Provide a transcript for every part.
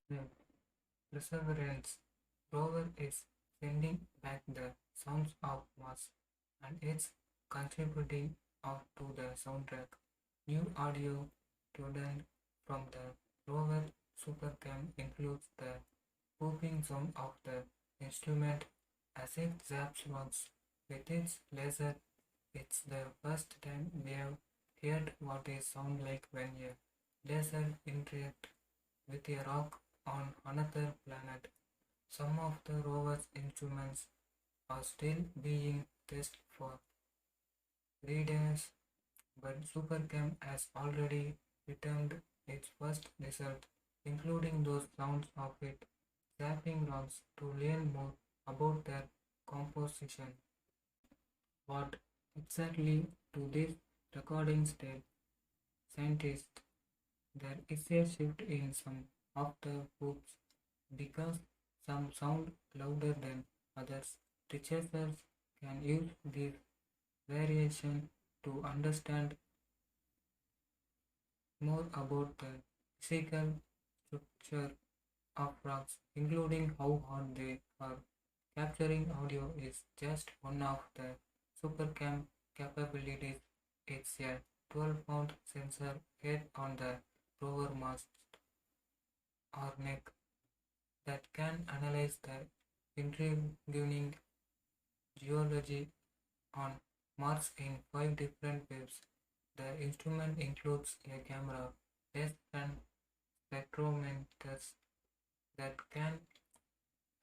The Perseverance rover is sending back the sounds of Mars, and it's contributing out to the soundtrack. New audio student from the rover Supercam includes the pooping sound of the instrument as it zaps rocks with its laser. It's the first time we have heard what it sounds like when a laser interacts with a rock on another planet. Some of the rover's instruments are still being tested for readiness, but Supercam has already returned its first result, including those sounds of it zapping rocks to learn more about their composition. What exactly do these recordings tell scientists? There is a shift in some of the groups because some sound louder than others. Researchers can use this variation to understand more about the physical structure of rocks, including how hard they are. Capturing audio is just one of the SuperCam capabilities. It's a 12-pound sensor head on the rover mast or neck that can analyze the intriguing geology on Mars in 5 different waves. The instrument includes a camera, tests and spectrometers that can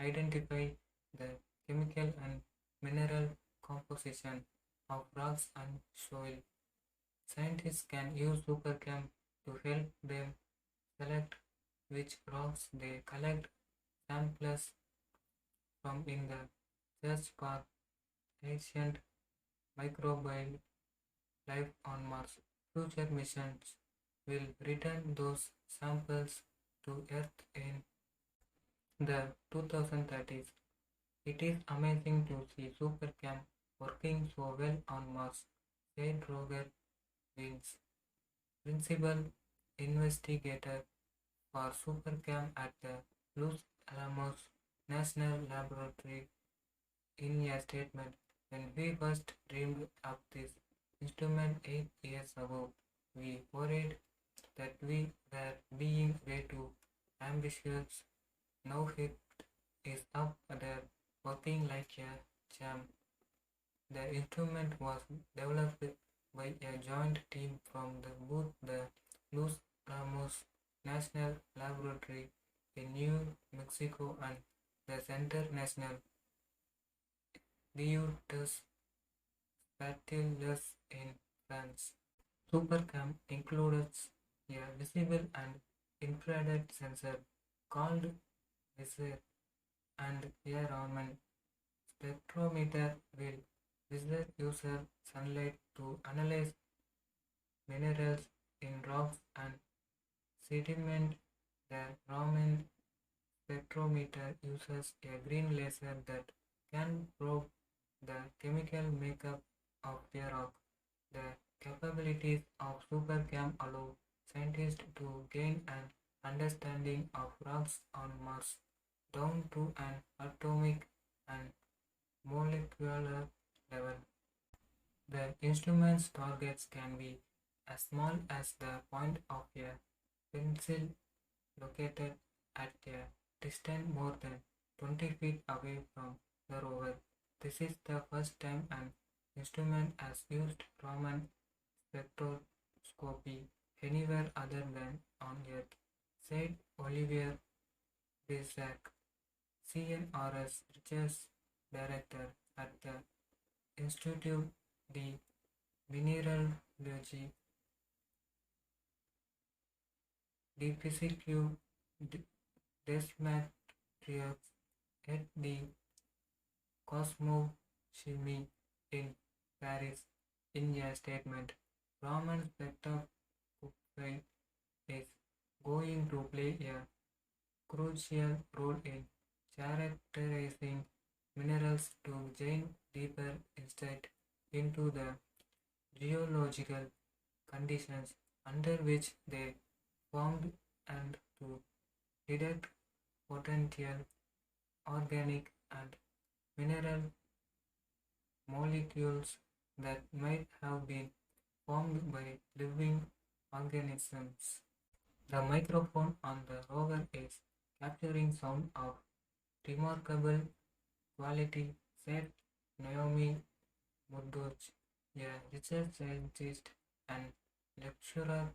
identify the chemical and mineral composition of rocks and soil. Scientists can use SuperCam to help them select which rocks they collect samples from in the search for ancient microbial life on Mars. Future missions will return those samples to Earth in the 2030s. It is amazing to see SuperCam working so well on Mars, said Roger Wins, principal investigator for SuperCam at the Los Alamos National Laboratory. In a statement, when we first dreamed up this instrument 8 years ago, we worried that we were being way too ambitious. Now it is up there working like a champ. The instrument was developed by a joint team from both the Los Alamos National Laboratory in New Mexico and the Centre National Des Spatiales in France. SuperCam includes a visible and infrared sensor called VISIR and a Raman spectrometer will visit user sunlight to analyze minerals in rocks and sediment. The Raman spectrometer uses a green laser that can probe the chemical makeup of the rock. The capabilities of SuperCam allow scientists to gain an understanding of rocks on Mars down to an atomic and molecular level. The instrument's targets can be as small as the point of a pencil located at a distance more than 20 feet away from the rover. This is the first time an instrument has used Raman spectroscopy anywhere other than on Earth, said Olivier Brisac, CNRS Research Director at the Institut de Mineralogie de Physique des Matériaux at the Cosmochimie in Paris. In a statement, Raman spectroscopy is going to play a crucial role in characterizing minerals to gain deeper insight into the geological conditions under which they formed and to detect potential organic and mineral molecules that might have been formed by living organisms. The microphone on the rover is capturing sound of remarkable quality, said Naomi Murdoch, a research scientist and lecturer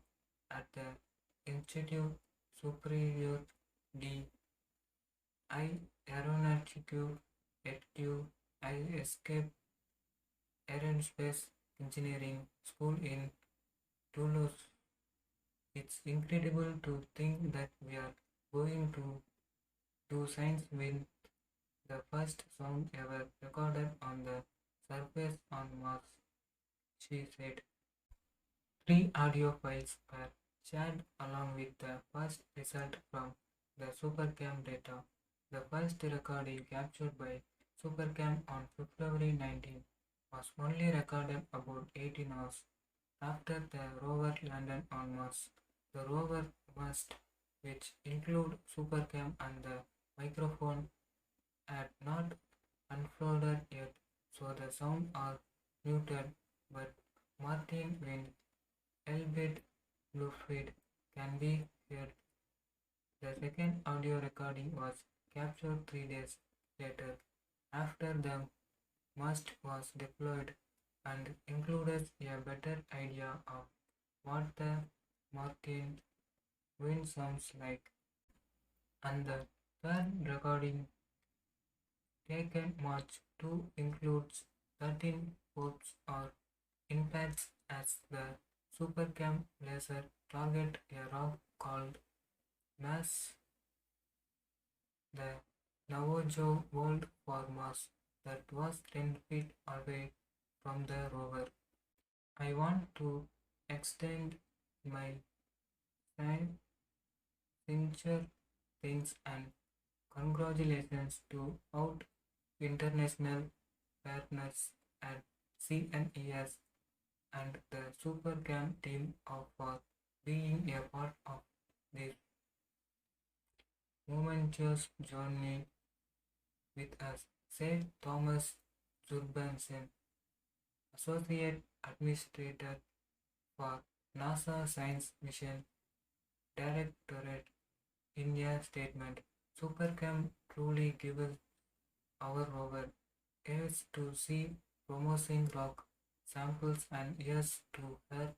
at the Institut Superior di Aeronautico et Escape Aerospace Engineering School in Toulouse. It's incredible to think that we are going to do science with the first sound ever recorded on the surface on Mars, she said. 3 audio files were shared along with the first result from the SuperCam data. The first recording captured by SuperCam on February 19 was only recorded about 18 hours after the rover landed on Mars. The rover must, which include SuperCam and the microphone, had not unfolded yet, so the sound are muted, but Martin wind, albeit fluid, can be heard. The second audio recording was captured 3 days later, after the mast was deployed, and included a better idea of what the Martin wind sounds like. And the third recording, taken March 2, includes 13 pops or impacts as the SuperCam laser target a rock called Mass, the Navajo World for Mars that was 10 feet away from the rover. I want to extend my sincere thanks and congratulations to Out International partners at CNES and the SuperCam team for being a part of this momentous journey with us, said Thomas Zurbansen, Associate Administrator for NASA Science Mission Directorate, in a statement. SuperCam truly gives our rover ears to see promising rock samples and ears to hear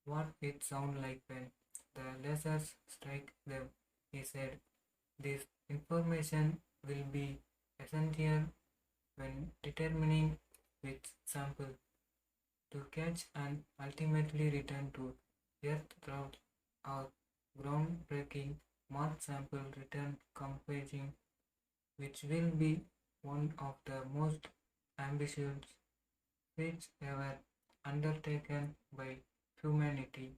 what it sounds like when the lasers strike them, he said. This information will be essential when determining which sample to catch and ultimately return to Earth through our groundbreaking Mars sample return campaign, which will be one of the most ambitious feats ever undertaken by humanity.